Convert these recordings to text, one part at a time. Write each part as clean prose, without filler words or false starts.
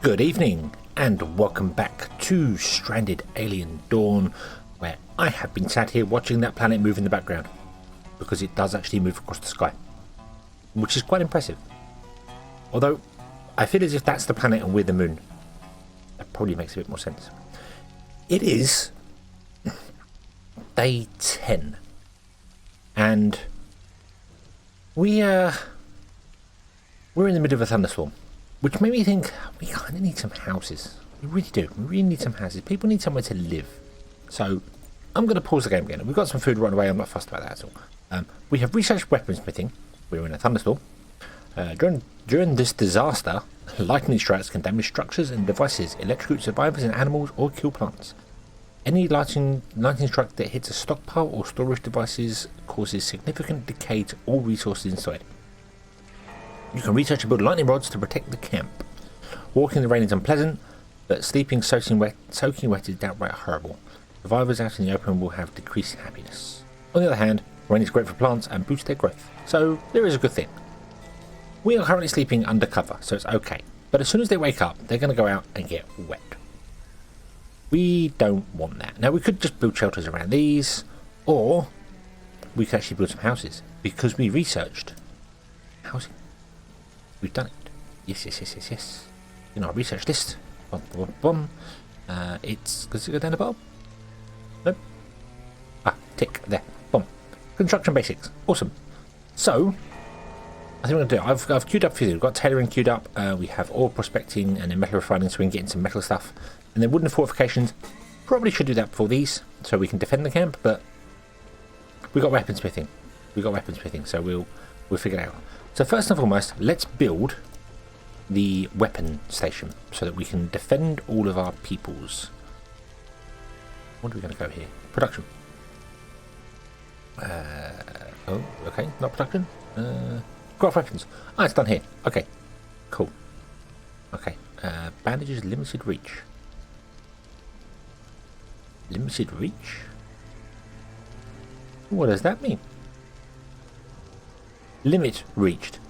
Good evening, and welcome back to Stranded Alien Dawn, where I have been sat here watching that planet move in the background, because it does actually move across the sky, which is quite impressive. Although, I feel as if that's the planet and we're the moon. That probably makes a bit more sense. It is day 10, and we're in the middle of a thunderstorm. Which made me think, we kind of need some houses. We really do. We really need some houses. People need somewhere to live. So, I'm going to pause the game again. We've got some food right away. I'm not fussed about that at all. We have researched weaponsmithing. We're in a thunderstorm. During this disaster, lightning strikes can damage structures and devices, electrocute survivors and animals, or kill plants. Any lightning strike that hits a stockpile or storage devices causes significant decay to all resources inside. You can research and build lightning rods to protect the camp. Walking in the rain is unpleasant, but sleeping soaking wet is downright horrible. Survivors out in the open will have decreased happiness. On the other hand, rain is great for plants and boosts their growth, so there is a good thing. We are currently sleeping under cover, so it's okay. But as soon as they wake up, they're going to go out and get wet. We don't want that. Now, we could just build shelters around these, or we could actually build some houses, because we researched housing. We've done it. Yes. In our research list. Does it go down the bottom? Nope. Tick. There. Boom. Construction basics. Awesome. So, I think we're going to do it. I've queued up a few. We've got tailoring queued up. We have ore prospecting and then metal refining, so we can get into some metal stuff. And then wooden fortifications. Probably should do that before these, so we can defend the camp, but we got weaponsmithing. So we'll figure it out. So first and foremost, let's build the weapon station so that we can defend all of our peoples. What are we going to go here? Production. Oh, okay, not production. Craft weapons. It's done here. Okay, cool. Okay, bandages, limited reach. Limited reach? What does that mean? Limit reached.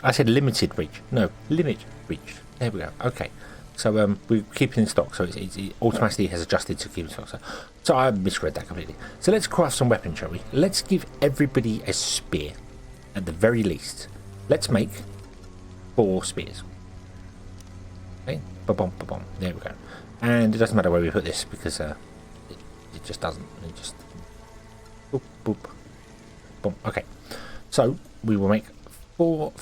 I said limited reach. No, limit reached. There we go. Okay. So we're keeping in stock, so it automatically has adjusted to keep in stock. So I misread that completely. So let's craft some weapons, shall we? Let's give everybody a spear, at the very least. Let's make 4 spears. Okay. Ba-bom, ba-bom. There we go. And it doesn't matter where we put this because it just doesn't. It just boop boop. Boom. Okay, so we will make four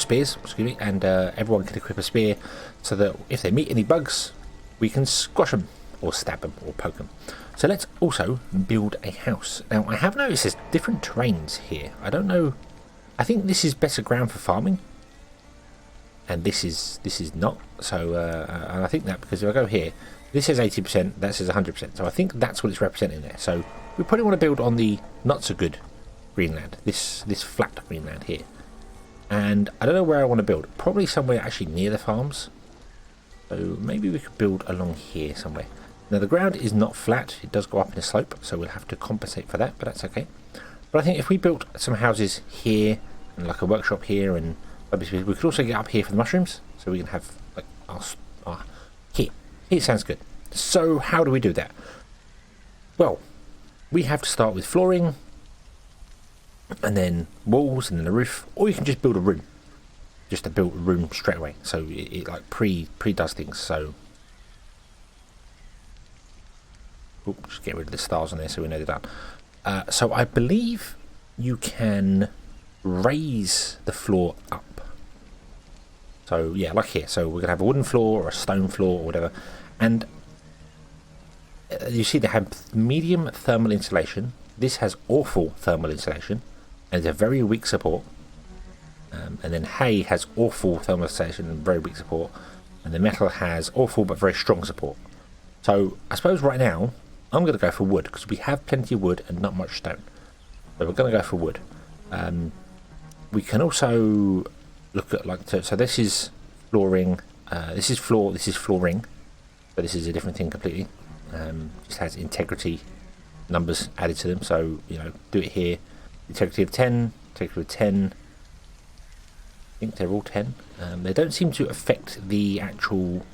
spears, excuse me, and everyone can equip a spear so that if they meet any bugs, we can squash them, or stab them, or poke them. So let's also build a house. Now, I have noticed there's different terrains here. I don't know. I think this is better ground for farming, and this is not. So, and I think that because if I go here, this says 80%, that says 100%. So I think that's what it's representing there. So we probably want to build on the not so good Greenland, this flat Greenland here. And I don't know where I want to build. Probably somewhere actually near the farms. So maybe we could build along here somewhere. Now the ground is not flat, it does go up in a slope, so we'll have to compensate for that, but that's okay. But I think if we built some houses here, and like a workshop here, and we could also get up here for the mushrooms, so we can have like our here sounds good. So how do we do that? Well, we have to start with flooring, and then walls, and then a roof, or you can just build a room. Just to build a room straight away, so it like pre does things. So, just get rid of the stars on there so we know they're done. So I believe you can raise the floor up. So yeah, like here. So we're gonna have a wooden floor or a stone floor or whatever, and you see they have medium thermal insulation. This has awful thermal insulation, and it's a very weak support. And then hay has awful thermal insulation and very weak support, and the metal has awful but very strong support. So I suppose right now I'm going to go for wood because we have plenty of wood and not much stone. So we're going to go for wood. We can also look at so this is flooring. This is flooring, but this is a different thing completely. Just has integrity numbers added to them. So do it here. Integrity of 10, integrity of 10. think they're all 10. They don't seem to affect the actual,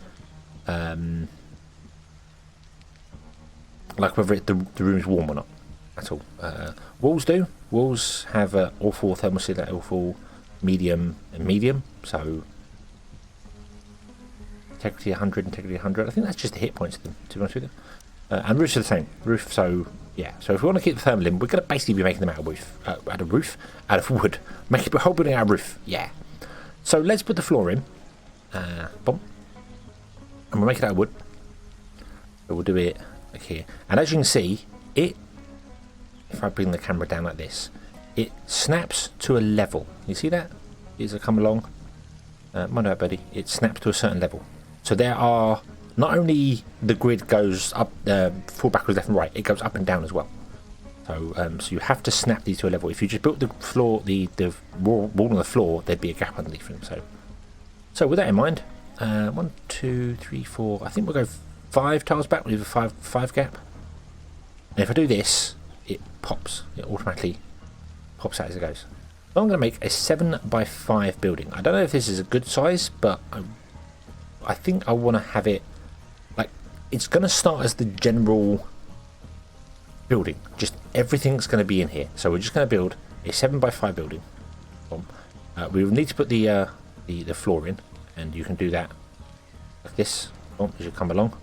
like whether the room is warm or not. That's all. Walls do. Walls have all 4 thermoset, all 4 medium and medium. So integrity 100, integrity 100. I think that's just the hit points of them, to be honest with you. And roofs are the same. Roof, so yeah. So if we want to keep the thermal in, we're going to basically be making them out of wood. Make the whole building out of roof. Yeah. So let's put the floor in. Boom. And we'll make it out of wood. So we'll do it like here. And as you can see, if I bring the camera down like this, it snaps to a level. You see that? As I come along. Mind out, buddy. It snaps to a certain level. So there are, not only the grid goes up, forward, backwards, left and right, it goes up and down as well. So so you have to snap these to a level. If you just built the floor, the wall on the floor, there'd be a gap underneath them. So with that in mind, 1, 2, 3, 4. I think we'll go 5 tiles back with a 5 gap. And if I do this, it pops. It automatically pops out as it goes. So I'm going to make a 7 by 5 building. I don't know if this is a good size, but I think I want to have it like it's going to start as the general building. Just everything's going to be in here. So we're just going to build a 7 by 5 building. We will need to put the floor in, and you can do that like this as you come along.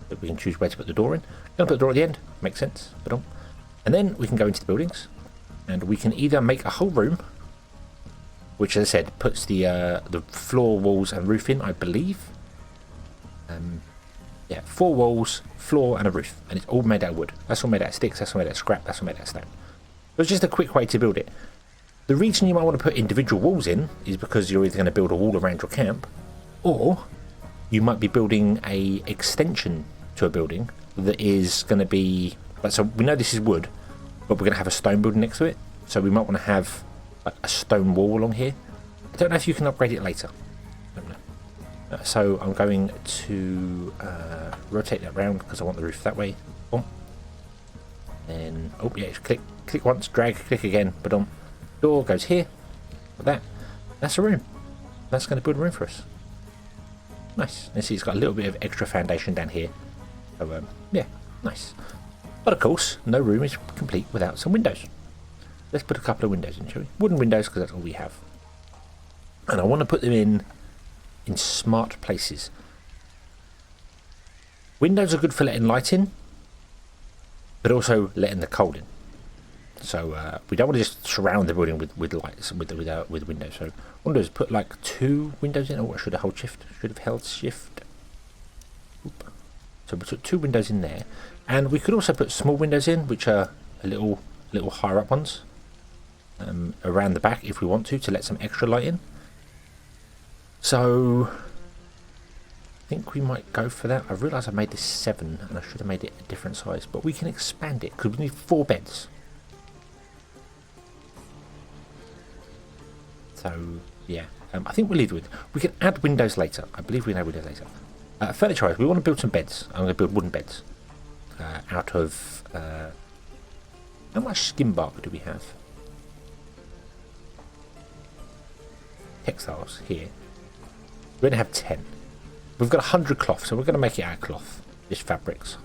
But we can choose where to put the door in. Going to put the door at the end. Makes sense. And then we can go into the buildings, and we can either make a whole room, which, as I said, puts the floor, walls, and roof in, I believe. Yeah, 4 walls, floor, and a roof, and it's all made out of wood. That's all made out of sticks. That's all made out of scrap. That's all made out of stone. So it's just a quick way to build it. The reason you might want to put individual walls in is because you're either going to build a wall around your camp, or you might be building a extension to a building that is going to be like, so we know this is wood, but we're going to have a stone building next to it, so we might want to have like a stone wall along here. I don't know if you can upgrade it later. I don't know. So I'm going to rotate that round because I want the roof that way. Boom. Then click once, drag, click again, but door goes here. Like that. That's a room. That's going to build a room for us. Nice. And see, it's got a little bit of extra foundation down here. So yeah, nice. But of course, no room is complete without some windows. Let's put a couple of windows in, shall we? Wooden windows, because that's all we have. And I want to put them in smart places. Windows are good for letting light in, but also letting the cold in. So we don't want to just surround the building with lights with windows. So what I'll do is put like 2 windows in. Or should I hold shift? Should have held shift. Oop. So we put 2 windows in there, and we could also put small windows in, which are a little higher up ones, around the back if we want to let some extra light in. So I think we might go for that. I realise I made this 7 and I should have made it a different size, but we can expand it because we need 4 beds. So yeah, I think we'll leave it with. We can add windows later. I believe we can add windows later. Furniture wise, we want to build some beds. I'm going to build wooden beds out of how much skin bark do we have? Textiles here. We're going to have 10. We've got 100 cloth, so we're going to make it out of cloth. Just fabrics.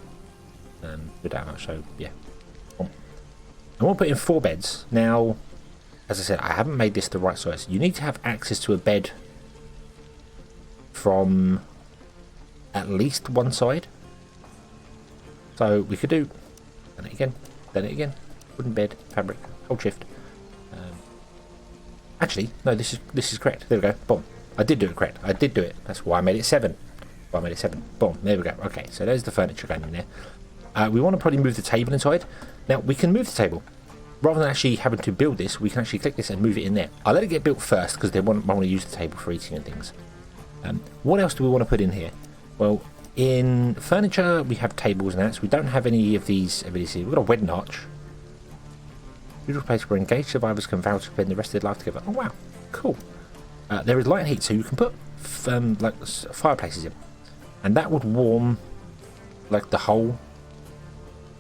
With that much, so yeah. And we'll put in 4 beds. Now, as I said, I haven't made this the right size. You need to have access to a bed from at least one side. So we could do then it again. Wooden bed, fabric, hold shift. Actually, no, this is correct. There we go. Boom. I did do it correct. I did do it. That's why I made it 7. Boom. There we go. Okay, so there's the furniture going in there. We want to probably move the table inside. Now, we can move the table. Rather than actually having to build this, we can actually click this and move it in there. I'll let it get built first because they want to use the table for eating and things. What else do we want to put in here? Well, in furniture, we have tables and that. So we don't have any of these abilities here. We've got a wedding arch. Beautiful place where engaged survivors can vow to spend the rest of their life together. Oh, wow. Cool. There is light and heat, so you can put like fireplaces in. And that would warm like the whole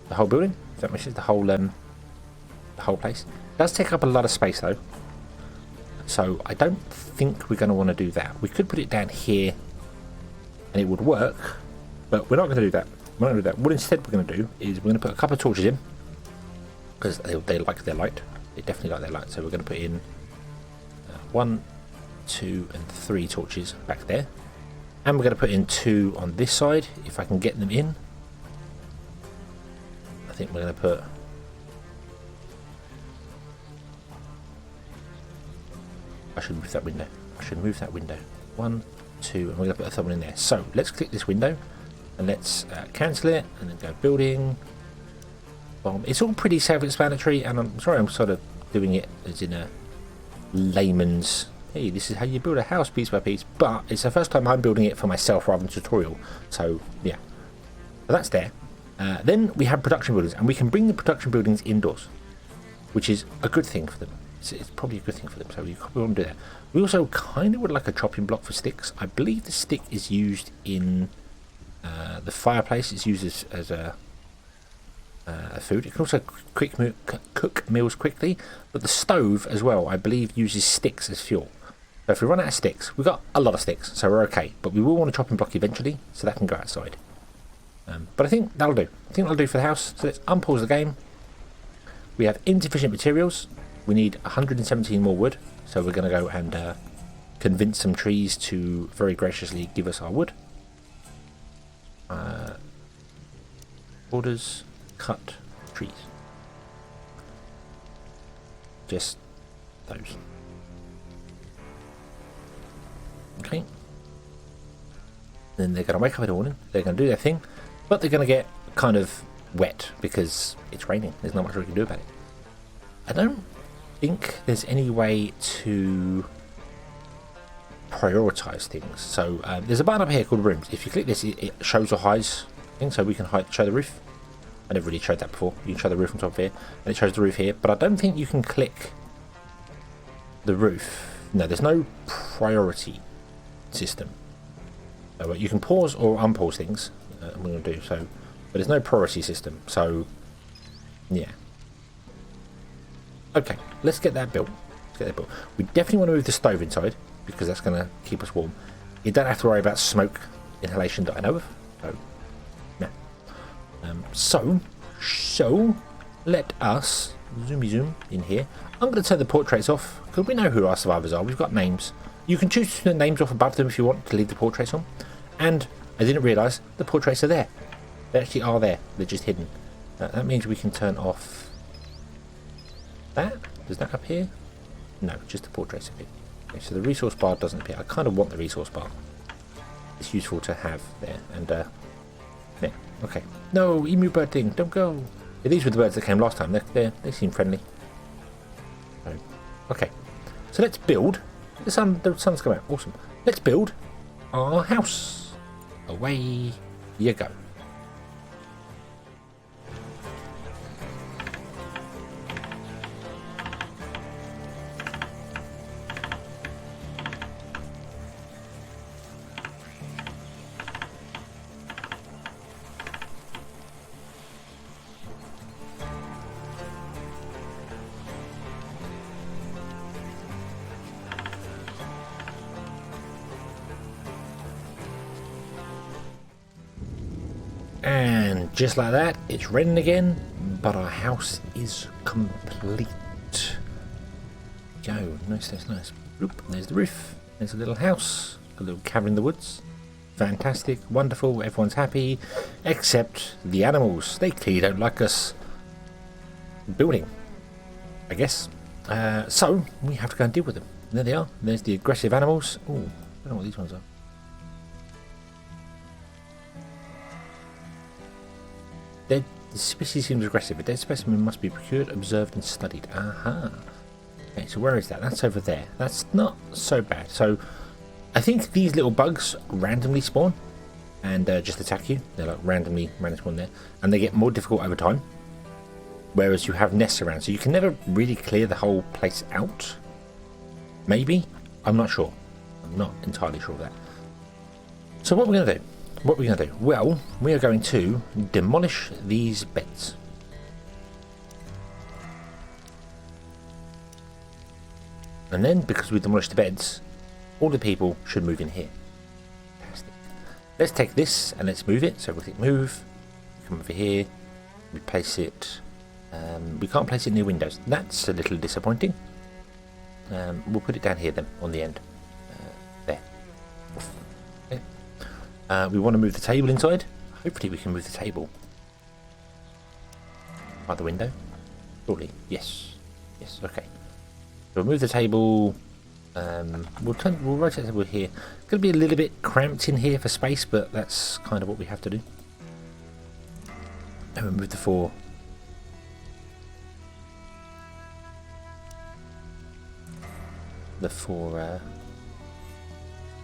building. If that makes sense, the whole place. It does take up a lot of space though. So I don't think we're going to want to do that. We could put it down here and it would work, but we're not going to do that. We're not going to do that. What instead we're going to do is we're going to put a couple of torches in, because they like their light. They definitely like their light. So we're going to put in 1, 2 and 3 torches back there. And we're going to put in 2 on this side, if I can get them in. I think we're going to put... I should move that window. I should move that window. 1, 2, and we're going to put a third one in there. So let's click this window and let's cancel it and then go building. Bomb. It's all pretty self-explanatory, and I'm sorry I'm sort of doing it as in a layman's, hey, this is how you build a house piece by piece, but it's the first time I'm building it for myself rather than tutorial. So yeah, so that's there. Then we have production buildings, and we can bring the production buildings indoors, which is a good thing for them. It's probably a good thing for them, so we want to do that. We also kind of would like a chopping block for sticks. I believe the stick is used in the fireplace. It's used as a food. It can also cook meals quickly, but the stove as well, I believe, uses sticks as fuel. So if we run out of sticks, we've got a lot of sticks, so we're okay, but we will want a chopping block eventually, so that can go outside. But I think that'll do. I think that'll do for the house. So let's unpause the game. We have insufficient materials. We need 117 more wood, so we're going to go and convince some trees to very graciously give us our wood. Orders, cut trees. Just those. Okay. Then they're going to wake up in the morning, they're going to do their thing, but they're going to get kind of wet because it's raining. There's not much we can do about it. I don't think there's any way to prioritize things. So there's a button up here called rooms. If you click this, it shows or hides things, so we can show the roof. I never really showed that before. You can show the roof on top of here, and it shows the roof here, but I don't think you can click the roof. No, there's no priority system. So you can pause or unpause things. I'm going to do so, but there's no priority system. So yeah. Okay, let's get that built. We definitely want to move the stove inside because that's going to keep us warm. You don't have to worry about smoke inhalation that I know of. So yeah. So let us zoom in here. I'm going to turn the portraits off because we know who our survivors are. We've got names. You can choose to turn the names off above them if you want to leave the portraits on. And I didn't realise the portraits are there. They actually are there. They're just hidden. That means we can turn off that. Does that appear? No, just the portraits appear. Okay, so the resource bar doesn't appear. I kind of want the resource bar. It's useful to have there. And yeah, okay. No, emu bird thing, don't go. Yeah, these were the birds that came last time. They seem friendly. Okay, so let's build. The sun's come out. Awesome. Let's build our house. Away you go. And just like that, it's raining again, but our house is complete. Go, nice. Oop, there's the roof. There's a little house, a little cabin in the woods. Fantastic, wonderful, everyone's happy, except the animals. They clearly don't like us building, I guess. So we have to go and deal with them. And there they are. There's the aggressive animals. Oh, I don't know what these ones are. The species seems aggressive. A dead specimen must be procured, observed, and studied. Aha. Okay, so where is that? That's over there. That's not so bad. So I think these little bugs randomly spawn and just attack you. They're like randomly spawn there, and they get more difficult over time. Whereas you have nests around, so you can never really clear the whole place out. Maybe, I'm not sure. I'm not entirely sure of that. So what we're going to do? Well, we are going to demolish these beds. And then, because we demolished the beds, all the people should move in here. Fantastic. Let's take this and let's move it. So we'll click move, come over here, we place it. We can't place it near windows. That's a little disappointing. We'll put it down here then, on the end. There. Okay. We want to move the table inside. Hopefully we can move the table by the window. Surely. Yes. Yes, okay. So we'll move the table. We'll rotate the table here. It's going to be a little bit cramped in here for space, but that's kind of what we have to do. And we'll move the four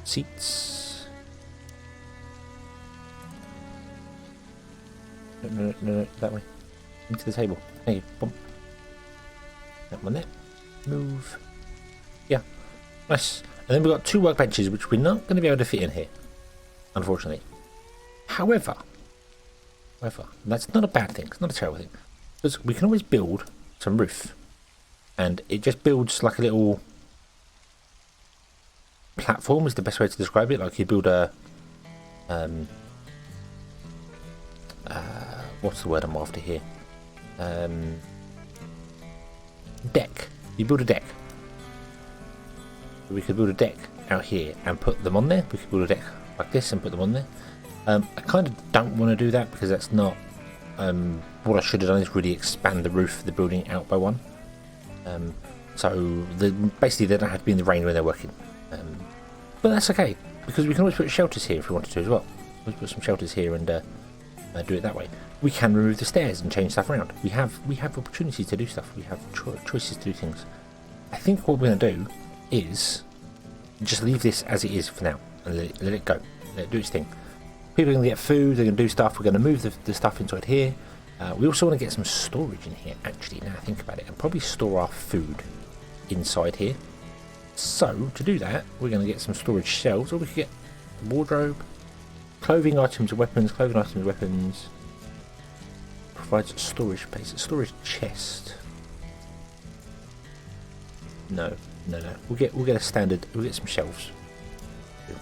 seats. No, that way. Into the table. There you go. That one there. Move. Yeah. Nice. And then we've got two workbenches, which we're not going to be able to fit in here, unfortunately. However, that's not a bad thing. It's not a terrible thing. Because we can always build some roof. And it just builds like a little platform is the best way to describe it. Like you build a what's the word I'm after here? Deck. You build a deck. We could build a deck out here and put them on there. We could build a deck like this and put them on there. I kind of don't want to do that because that's not what I should have done is really expand the roof of the building out by one. So basically they don't have to be in the rain when they're working. But that's okay, because we can always put shelters here if we wanted to as well. Let's put some shelters here and do it that way. We can remove the stairs and change stuff around. We have opportunities to do stuff. We have choices to do things. I think what we're going to do is just leave this as it is for now and let it go. Let it do its thing. People are going to get food. They're going to do stuff. We're going to move the stuff inside here. We also want to get some storage in here, actually, now I think about it, and probably store our food inside here. So, to do that, we're going to get some storage shelves, or we could get wardrobe, clothing items, weapons, provides storage space, storage chest. No. We'll get a standard. We'll get some shelves.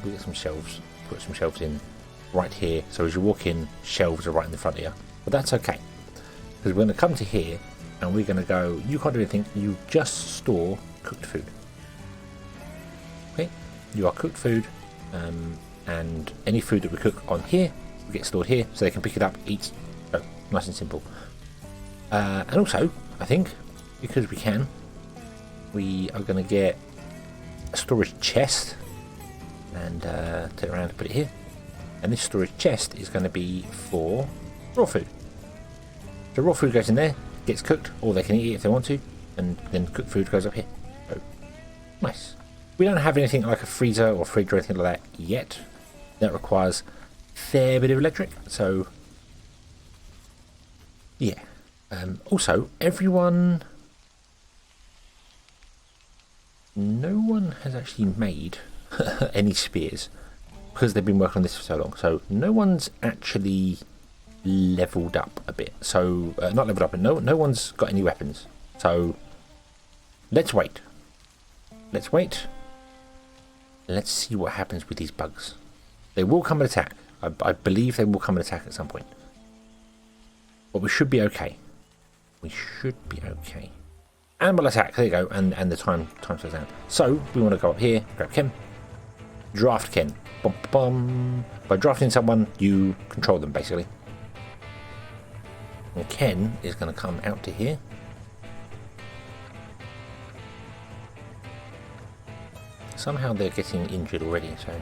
We'll get some shelves. Put some shelves in right here. So as you walk in, shelves are right in the front of you. But that's okay, because we're going to come to here and we're going to go. You can't do anything. You just store cooked food. Okay, you are cooked food, and any food that we cook on here will get stored here, so they can pick it up, eat. So nice and simple. And also, I think because we can, we are going to get a storage chest and turn around and put it here. And this storage chest is going to be for raw food. So raw food goes in there, gets cooked, or they can eat it if they want to, and then cooked food goes up here. So nice. We don't have anything like a freezer or fridge or anything like that yet. That requires a fair bit of electric. So yeah. Also, no one has actually made any spears because they've been working on this for so long. So no one's actually leveled up a bit. So not leveled up, but no one's got any weapons. So let's wait. Let's see what happens with these bugs. They will come and attack. I believe they will come and attack at some point. But we should be okay. Animal attack. There you go. And the time slows down. So we want to go up here, grab Ken, draft Ken. Bum, bum. By drafting someone, you control them basically. And Ken is going to come out to here. Somehow they're getting injured already, so.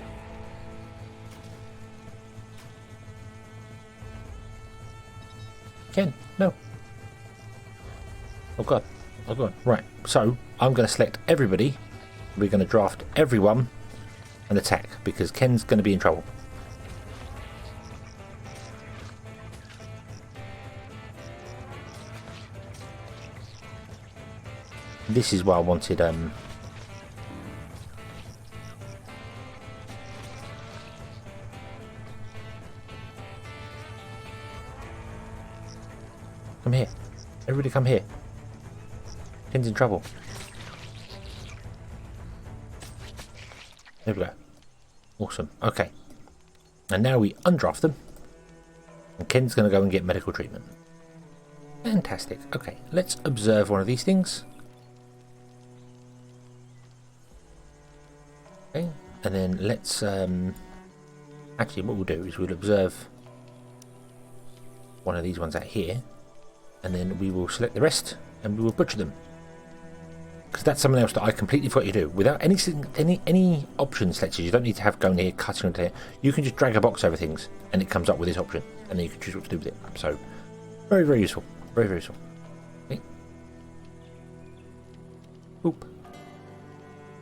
Ken, no. Oh god. Right, so I'm going to select everybody. We're going to draft everyone and attack, because Ken's going to be in trouble. This is what I wanted. Come here. Everybody come here. Ken's in trouble. There we go. Awesome. Okay. And now we undraft them. And Ken's going to go and get medical treatment. Fantastic. Okay, let's observe one of these things. Okay, and then let's actually what we'll do is we'll observe one of these ones out here, and then we will select the rest and we will butcher them, because that's something else that I completely forgot to do. Without any options selected, you don't need to have going here, cutting into here. You can just drag a box over things and it comes up with this option, and then you can choose what to do with it. So very, very useful. Very, very useful. Okay. Oop.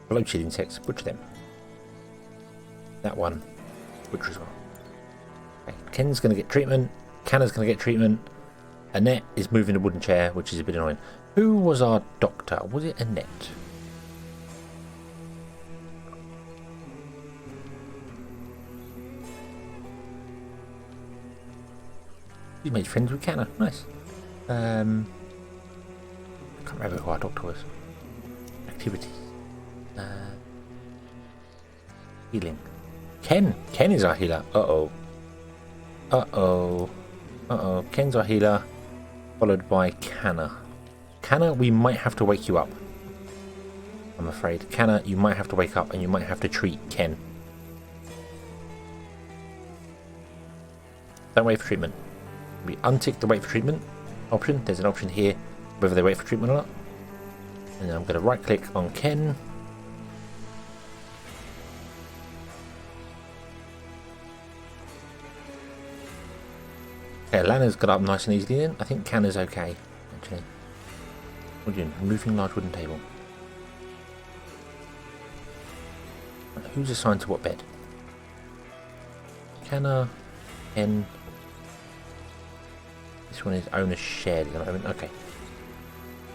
Bloated insects, butcher them. That one, butcher as well. Okay. Ken's going to get treatment. Canna's going to get treatment. Annette is moving the wooden chair, which is a bit annoying. Who was our doctor? Was it Annette? You made friends with Canna. Nice. I can't remember who our doctor was. Activities. Healing. Ken. Ken is our healer. Uh-oh. Uh-oh. Uh-oh. Ken's our healer. Followed by Canna. Canna, we might have to wake you up. I'm afraid. Canna, you might have to wake up and you might have to treat Ken. Don't wait for treatment. We untick the wait for treatment option. There's an option here whether they wait for treatment or not. And then I'm going to right click on Ken. Okay, Lana's got up nice and easily then. I think Canna's okay, actually. What are you doing? Removing large wooden table. Who's assigned to what bed? Canna, Ken. This one is owner shared at the moment. Okay.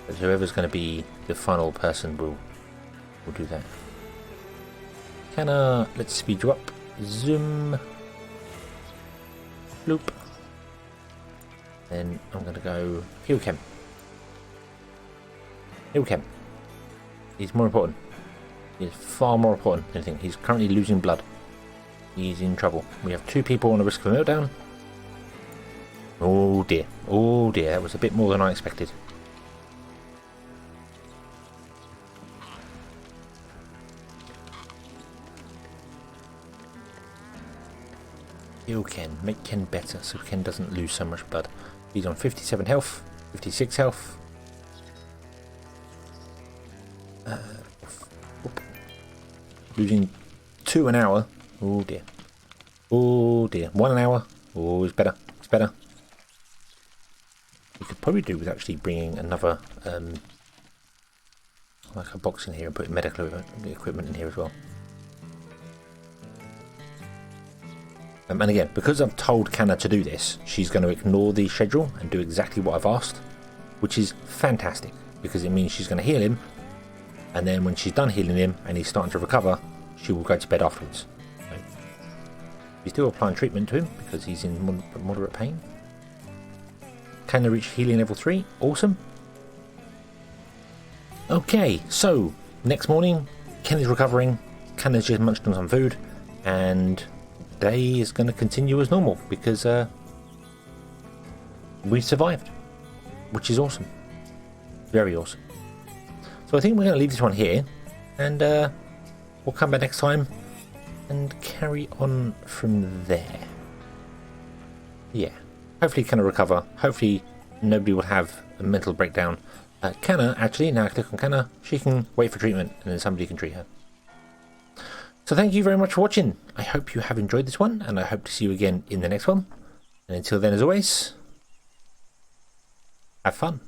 So whoever's going to be the final person will do that. Canna, let's speed you up. Zoom. Loop. Then I'm going to go heal Ken. Heal Ken. He's more important. He's far more important than anything. He's currently losing blood. He's in trouble. We have 2 people on the risk of a meltdown. Oh dear. Oh dear. That was a bit more than I expected. Heal Ken. Make Ken better so Ken doesn't lose so much blood. He's on 57 health, 56 health. Losing 2 an hour. Oh dear. Oh dear. 1 an hour. Oh, it's better. It's better. We could probably do with actually bringing another, like a box in here and putting medical equipment in here as well. And again, because I've told Canna to do this, she's going to ignore the schedule and do exactly what I've asked, which is fantastic, because it means she's going to heal him, and then when she's done healing him and he's starting to recover, she will go to bed afterwards. So, she's still applying treatment to him because he's in moderate pain. Canna reach healing level 3. Awesome. Okay, so next morning, Ken is recovering, Canna's just munched on some food, and day is going to continue as normal because we survived, which is awesome. Very awesome. So I think we're going to leave this one here, and we'll come back next time and carry on from there. Yeah. Hopefully Canna recover. Hopefully nobody will have a mental breakdown. Canna, actually, now I click on Canna, she can wait for treatment and then somebody can treat her. So thank you very much for watching. I hope you have enjoyed this one, and I hope to see you again in the next one. And until then, as always, have fun.